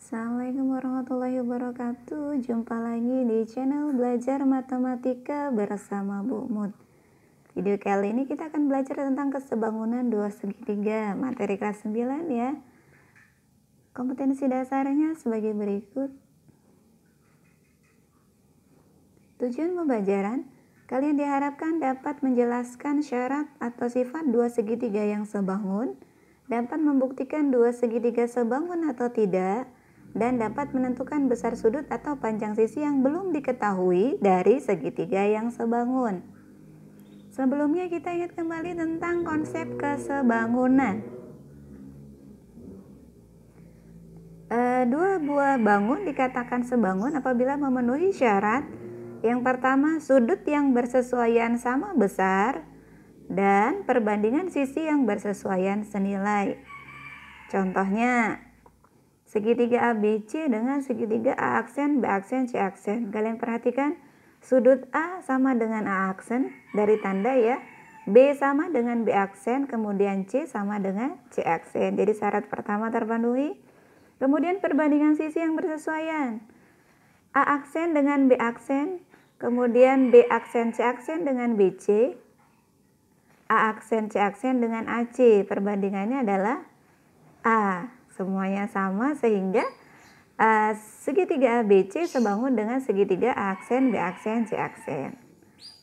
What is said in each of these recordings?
Assalamualaikum warahmatullahi wabarakatuh. Jumpa lagi di channel Belajar Matematika bersama Bu Mut. Video kali ini kita akan belajar tentang kesebangunan dua segitiga, materi kelas 9 ya. Kompetensi dasarnya sebagai berikut. Tujuan pembelajaran, kalian diharapkan dapat menjelaskan syarat atau sifat dua segitiga yang sebangun, dapat membuktikan dua segitiga sebangun atau tidak, dan dapat menentukan besar sudut atau panjang sisi yang belum diketahui dari segitiga yang sebangun. Sebelumnya kita ingat kembali tentang konsep kesebangunan. Dua buah bangun dikatakan sebangun apabila memenuhi syarat. Yang pertama, sudut yang bersesuaian sama besar dan perbandingan sisi yang bersesuaian senilai. Contohnya, segitiga ABC dengan segitiga A aksen, B aksen, C aksen. Kalian perhatikan, sudut A sama dengan A aksen dari tanda ya. B sama dengan B aksen, kemudian C sama dengan C aksen. Jadi syarat pertama terpenuhi. Kemudian perbandingan sisi yang bersesuaian. A aksen dengan B aksen, kemudian B aksen C aksen dengan BC. A aksen C aksen dengan AC. Perbandingannya adalah A. Semuanya sama sehingga segitiga ABC sebangun dengan segitiga A aksen, B aksen, C aksen.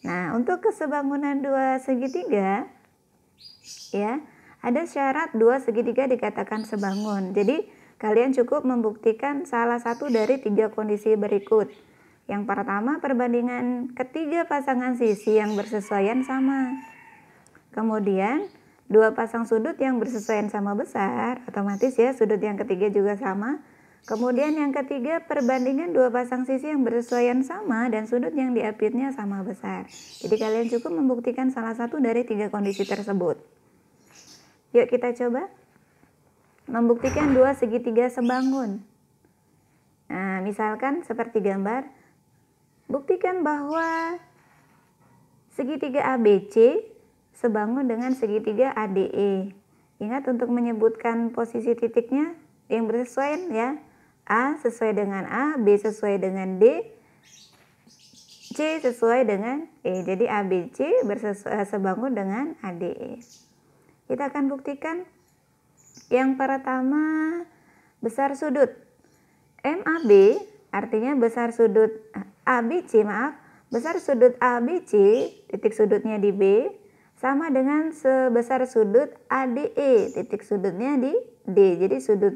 Nah, untuk kesebangunan dua segitiga ya, ada syarat dua segitiga dikatakan sebangun. Jadi, kalian cukup membuktikan salah satu dari tiga kondisi berikut. Yang pertama, perbandingan ketiga pasangan sisi yang bersesuaian sama. Kemudian, dua pasang sudut yang bersesuaian sama besar, otomatis ya sudut yang ketiga juga sama. Kemudian yang ketiga, perbandingan dua pasang sisi yang bersesuaian sama dan sudut yang diapitnya sama besar. Jadi kalian cukup membuktikan salah satu dari tiga kondisi tersebut. Yuk kita coba membuktikan dua segitiga sebangun. Nah, misalkan seperti gambar, buktikan bahwa segitiga ABC sebangun dengan segitiga ADE. Ingat untuk menyebutkan posisi titiknya yang bersesuaian ya. A sesuai dengan A, B sesuai dengan D, C sesuai dengan E. Jadi ABC sebangun dengan ADE. Kita akan buktikan yang pertama, besar sudut. MAB artinya besar sudut ABC, besar sudut ABC, titik sudutnya di B, sama dengan sebesar sudut ADE, titik sudutnya di D. Jadi sudut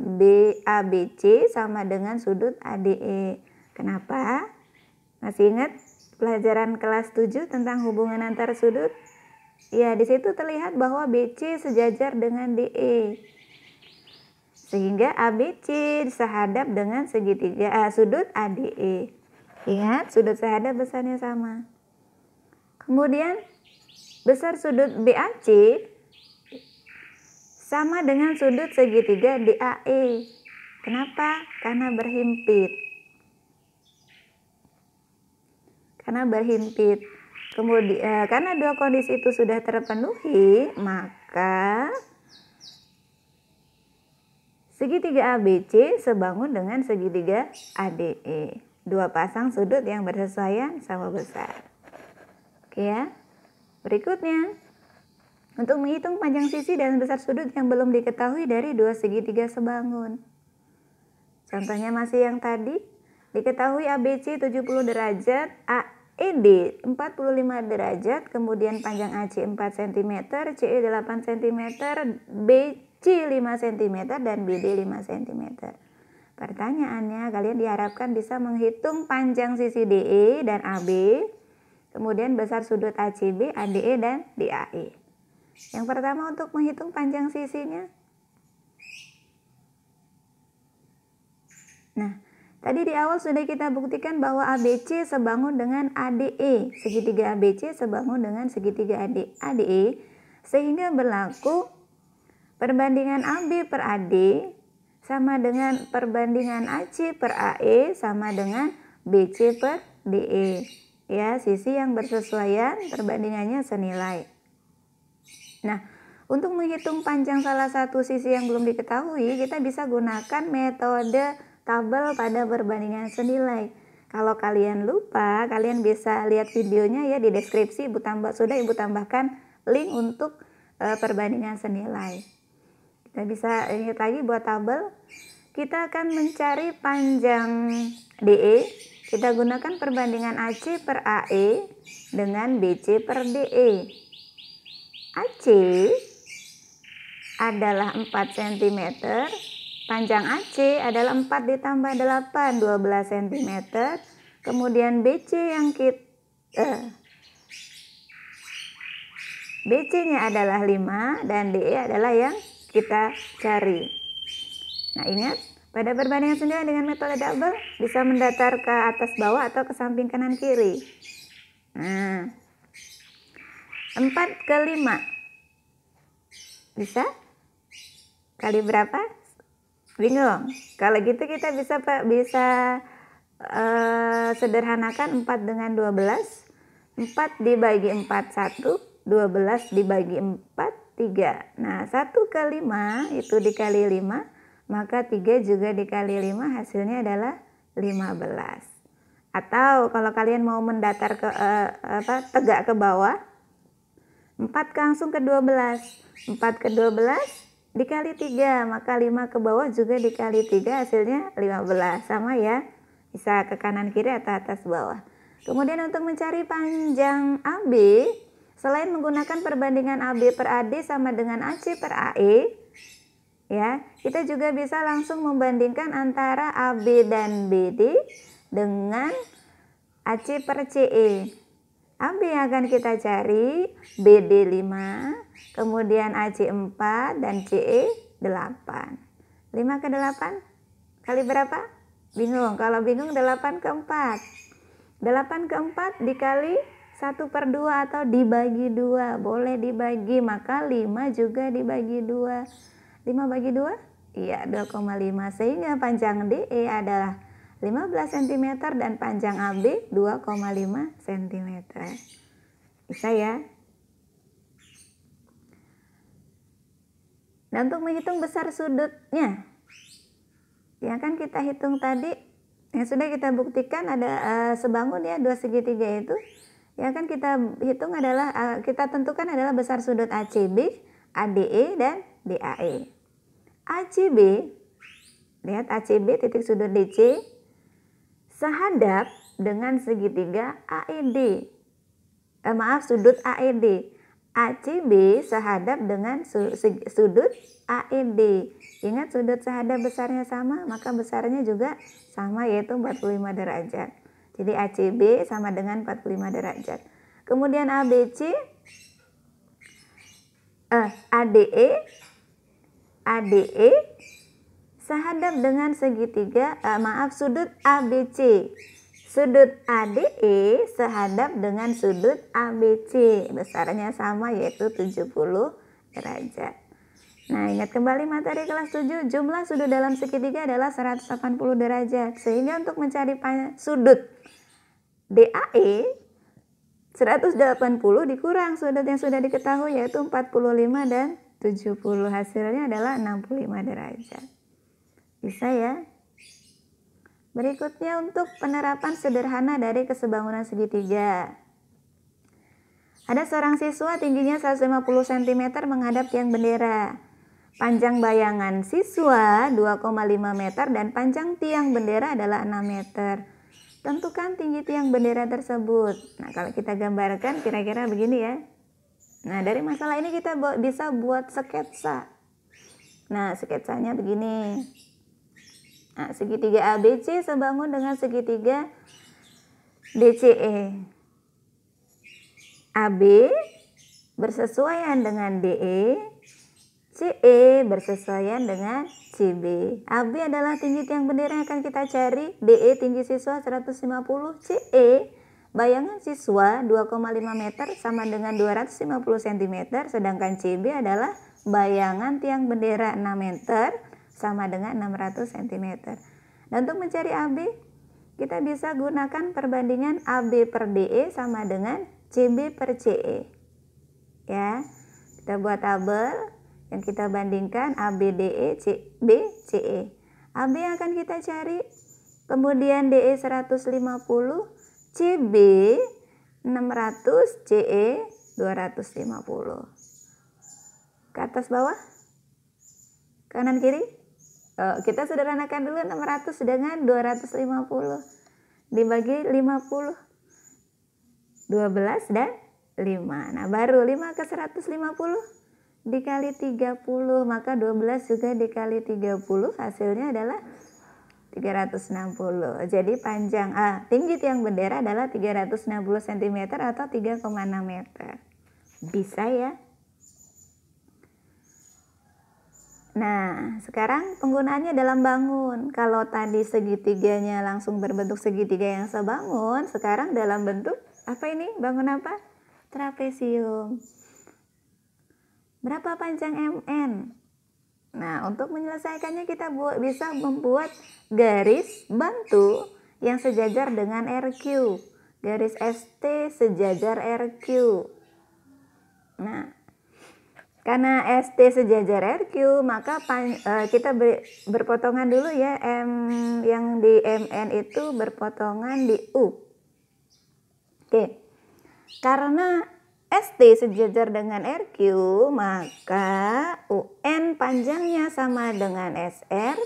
ABC sama dengan sudut ADE. Kenapa? Masih ingat pelajaran kelas 7 tentang hubungan antar sudut? Ya, di situ terlihat bahwa BC sejajar dengan DE. Sehingga ABC sehadap dengan segitiga sudut ADE. Ingat, sudut sehadap besarnya sama. Kemudian besar sudut BAC sama dengan sudut segitiga DAE. Kenapa? Karena berhimpit. Kemudian karena dua kondisi itu sudah terpenuhi, maka segitiga ABC sebangun dengan segitiga ADE. Dua pasang sudut yang bersesuaian sama besar. Oke ya. Berikutnya, untuk menghitung panjang sisi dan besar sudut yang belum diketahui dari dua segitiga sebangun. Contohnya masih yang tadi, diketahui ABC 70 derajat, AED 45 derajat, kemudian panjang AC 4 cm, CE 8 cm, BC 5 cm, dan BD 5 cm. Pertanyaannya, kalian diharapkan bisa menghitung panjang sisi DE dan AB, kemudian besar sudut ACB, ADE, dan DAE. Yang pertama untuk menghitung panjang sisinya. Nah, tadi di awal sudah kita buktikan bahwa ABC sebangun dengan ADE. Segitiga ABC sebangun dengan segitiga ADE. Sehingga berlaku perbandingan AB per AD sama dengan perbandingan AC per AE sama dengan BC per DE. Ya, sisi yang bersesuaian perbandingannya senilai. Nah, untuk menghitung panjang salah satu sisi yang belum diketahui, kita bisa gunakan metode tabel pada perbandingan senilai. Kalau kalian lupa, kalian bisa lihat videonya ya di deskripsi. Ibu tambahkan link untuk perbandingan senilai. Kita bisa ingat lagi buat tabel. Kita akan mencari panjang DE. Kita gunakan perbandingan AC per AE dengan BC per DE. AC adalah 4 cm. Panjang AC adalah 4 ditambah 8, 12 cm. Kemudian BC-nya adalah 5 dan DE adalah yang kita cari. Nah, ingat, pada perbandingan senilai dengan metode double bisa mendatar ke atas bawah atau ke samping kanan kiri. Nah, 4 ke 5 bisa? Kali berapa? Bingung? Kalau gitu kita bisa sederhanakan 4 dengan 12. 4 dibagi 4 1, 12 dibagi 4 3. Nah, 1 ke 5 itu dikali 5, maka 3 juga dikali 5 hasilnya adalah 15. Atau kalau kalian mau mendatar ke tegak ke bawah, 4 langsung ke 12. 4 ke 12 dikali 3, maka 5 ke bawah juga dikali 3 hasilnya 15. Sama ya, bisa ke kanan kiri atau atas bawah. Kemudian untuk mencari panjang AB, selain menggunakan perbandingan AB per AD sama dengan AC per AE, ya, kita juga bisa langsung membandingkan antara AB dan BD dengan AC per CE. AB yang akan kita cari BD 5, kemudian AC 4 dan CE 8. 5 ke 8 kali berapa? Bingung? Kalau bingung 8 ke 4. 8 ke 4 dikali 1/2 atau dibagi 2. Boleh dibagi, maka 5 juga dibagi 2. 5 bagi 2? Iya, 2,5. Sehingga panjang DE adalah 15 cm dan panjang AB 2,5 cm. Bisa ya? Dan untuk menghitung besar sudutnya, yang kan kita hitung tadi, yang sudah kita buktikan ada sebangun ya, 2 segitiga itu. Yang kan kita hitung adalah, kita tentukan adalah besar sudut ACB, ADE, dan DAE. ACB, lihat ACB titik sudut DC, sehadap dengan segitiga AED. Sudut AED. ACB sehadap dengan sudut AED. Ingat, sudut sehadap besarnya sama, maka besarnya juga sama, yaitu 45 derajat. Jadi ACB sama dengan 45 derajat. Kemudian ABC, ADE sehadap dengan segitiga, sudut ABC. Sudut ADE sehadap dengan sudut ABC. Besarnya sama, yaitu 70 derajat. Nah, ingat kembali materi kelas 7, jumlah sudut dalam segitiga adalah 180 derajat. Sehingga untuk mencari sudut DAE, 180 dikurang sudut yang sudah diketahui, yaitu 45 dan 70. Hasilnya adalah 65 derajat. Bisa ya? Berikutnya untuk penerapan sederhana dari kesebangunan segitiga. Ada seorang siswa tingginya 150 cm menghadap tiang bendera. Panjang bayangan siswa 2,5 meter dan panjang tiang bendera adalah 6 meter. Tentukan tinggi tiang bendera tersebut. Nah, kalau kita gambarkan kira-kira begini ya. Nah, dari masalah ini kita bisa buat sketsa. Nah, sketsanya begini. Nah, segitiga ABC sebangun dengan segitiga DCE. AB bersesuaian dengan DE, CE bersesuaian dengan CB. AB adalah tinggi tiang bendera yang akan kita cari, DE tinggi siswa 150, CE bayangan siswa 2,5 meter sama dengan 250 cm, sedangkan CB adalah bayangan tiang bendera 6 meter sama dengan 600 cm. Dan untuk mencari AB, kita bisa gunakan perbandingan AB per DE sama dengan CB per CE. Ya, kita buat tabel yang kita bandingkan AB DE, CB CE. AB yang akan kita cari. Kemudian DE 150, CB 600, CE 250. Ke atas bawah? Kanan kiri? Kita sederhanakan dulu 600 dengan 250. Dibagi 50. 12 dan 5. Nah, baru 5 ke 150 dikali 30, maka 12 juga dikali 30, hasilnya adalah 360. Jadi panjang tinggi tiang bendera adalah 360 cm atau 3,6 meter. Bisa ya? Nah, sekarang penggunaannya dalam bangun. Kalau tadi segitiganya langsung berbentuk segitiga yang sebangun, sekarang dalam bentuk apa ini? Bangun apa? Trapesium. Berapa panjang MN? Nah, untuk menyelesaikannya kita bisa membuat garis bantu yang sejajar dengan RQ. Garis ST sejajar RQ. Nah, karena ST sejajar RQ, maka kita berpotongan dulu ya. M yang di MN itu berpotongan di U. Oke. Karena ST sejajar dengan RQ, maka UN panjangnya sama dengan SR,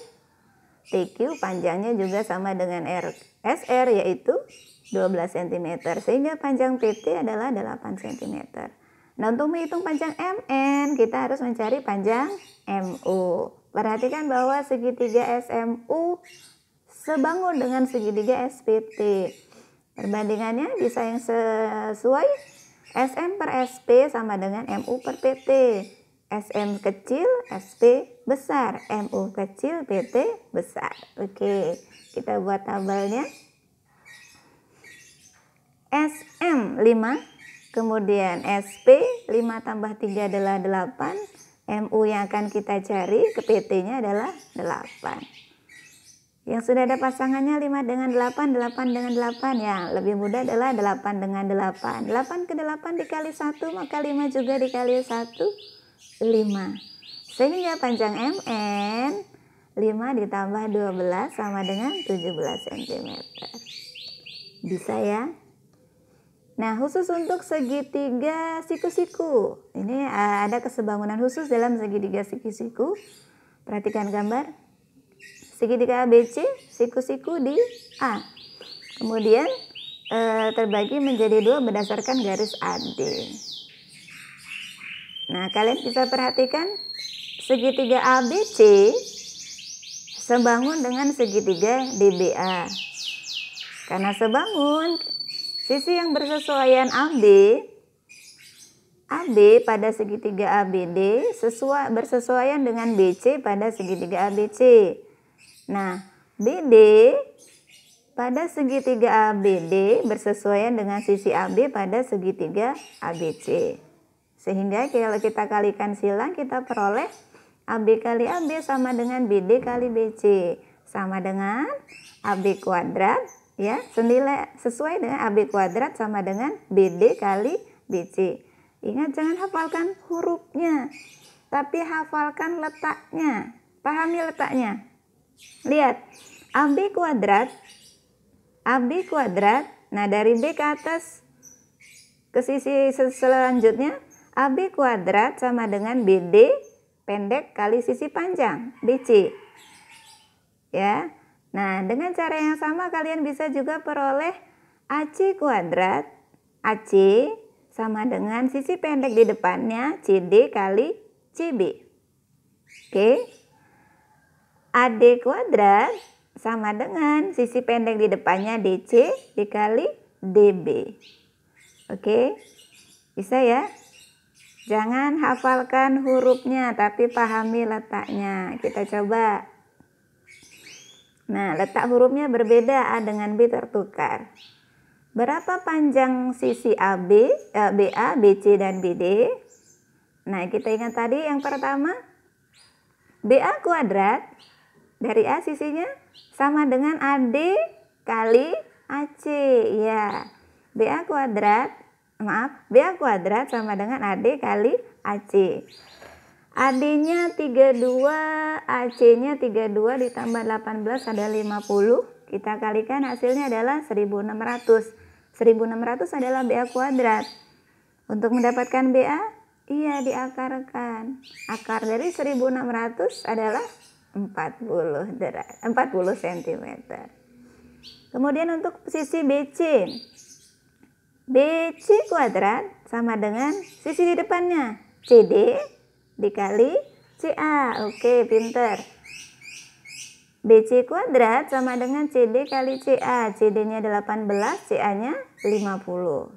TQ panjangnya juga sama dengan SR, yaitu 12 cm, sehingga panjang PT adalah 8 cm. Nah, untuk menghitung panjang MN, kita harus mencari panjang MU. Perhatikan bahwa segitiga SMU sebangun dengan segitiga SPT. Perbandingannya bisa yang sesuai. SM per SP sama dengan MU per PT. SM kecil, SP besar. MU kecil, PT besar. Oke, kita buat tabelnya. SM 5, kemudian SP 5 tambah 3 adalah 8. MU yang akan kita cari ke PT-nya adalah 8. Yang sudah ada pasangannya 5 dengan 8, 8 dengan 8. Yang lebih mudah adalah 8 dengan 8. 8 ke 8 dikali 1, maka 5 juga dikali 1, 5. Sehingga panjang MN 5 ditambah 12 sama dengan 17 cm. Bisa ya? Nah, khusus untuk segitiga siku-siku. Ini ada kesebangunan khusus dalam segitiga siku-siku. Perhatikan gambar. Segitiga ABC, siku-siku di A. Kemudian terbagi menjadi 2 berdasarkan garis AD. Nah, kalian bisa perhatikan segitiga ABC sebangun dengan segitiga DBA. Karena sebangun, sisi yang bersesuaian AB pada segitiga ABD bersesuaian dengan BC pada segitiga ABC. Nah, BD pada segitiga ABD bersesuaian dengan sisi AB pada segitiga ABC. Sehingga kalau kita kalikan silang, kita peroleh AB kali AB sama dengan BD kali BC. Sama dengan AB kuadrat, ya, senilai sesuai dengan AB kuadrat sama dengan BD kali BC. Ingat, jangan hafalkan hurufnya, tapi hafalkan letaknya. Pahami letaknya. Lihat, AB kuadrat, nah dari B ke atas ke sisi selanjutnya, AB kuadrat sama dengan BD pendek kali sisi panjang, BC. Ya, nah dengan cara yang sama kalian bisa juga peroleh AC kuadrat, AC sama dengan sisi pendek di depannya, CD kali CB. Oke. AD kuadrat sama dengan sisi pendek di depannya DC dikali DB. Oke, bisa ya? Jangan hafalkan hurufnya, tapi pahami letaknya. Kita coba. Nah, letak hurufnya berbeda, A dengan B tertukar. Berapa panjang sisi AB, BA, BC, dan BD? Nah, kita ingat tadi yang pertama, BA kuadrat. Dari A sisinya sama dengan AD kali AC. Ya, BA kuadrat sama dengan AD kali AC. AD-nya 32, AC-nya 32 ditambah 18 ada 50. Kita kalikan hasilnya adalah 1600. 1600 adalah BA kuadrat. Untuk mendapatkan BA, iya diakarkan. Akar dari 1600 adalah 40 cm. Kemudian untuk sisi BC. BC kuadrat sama dengan sisi di depannya, CD dikali CA. Oke, pinter. BC kuadrat sama dengan CD kali CA. CD-nya 18, CA-nya 50.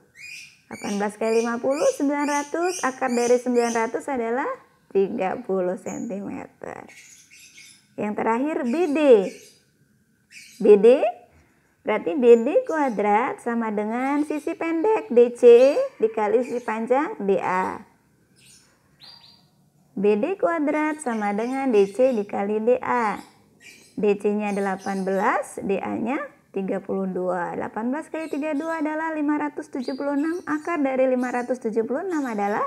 18 kali 50, 900. Akar dari 900 adalah 30 cm. Yang terakhir BD. BD berarti BD kuadrat sama dengan sisi pendek DC dikali sisi panjang DA. BD kuadrat sama dengan DC dikali DA. DC-nya 18, DA-nya 32. 18 kali 32 adalah 576. Akar dari 576 adalah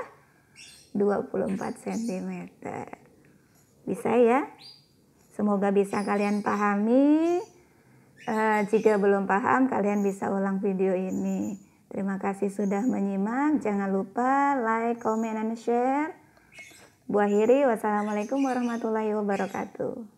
24 cm. Bisa ya? Semoga bisa kalian pahami. Jika belum paham, kalian bisa ulang video ini. Terima kasih sudah menyimak. Jangan lupa like, comment, and share. Bu akhiri, wassalamualaikum warahmatullahi wabarakatuh.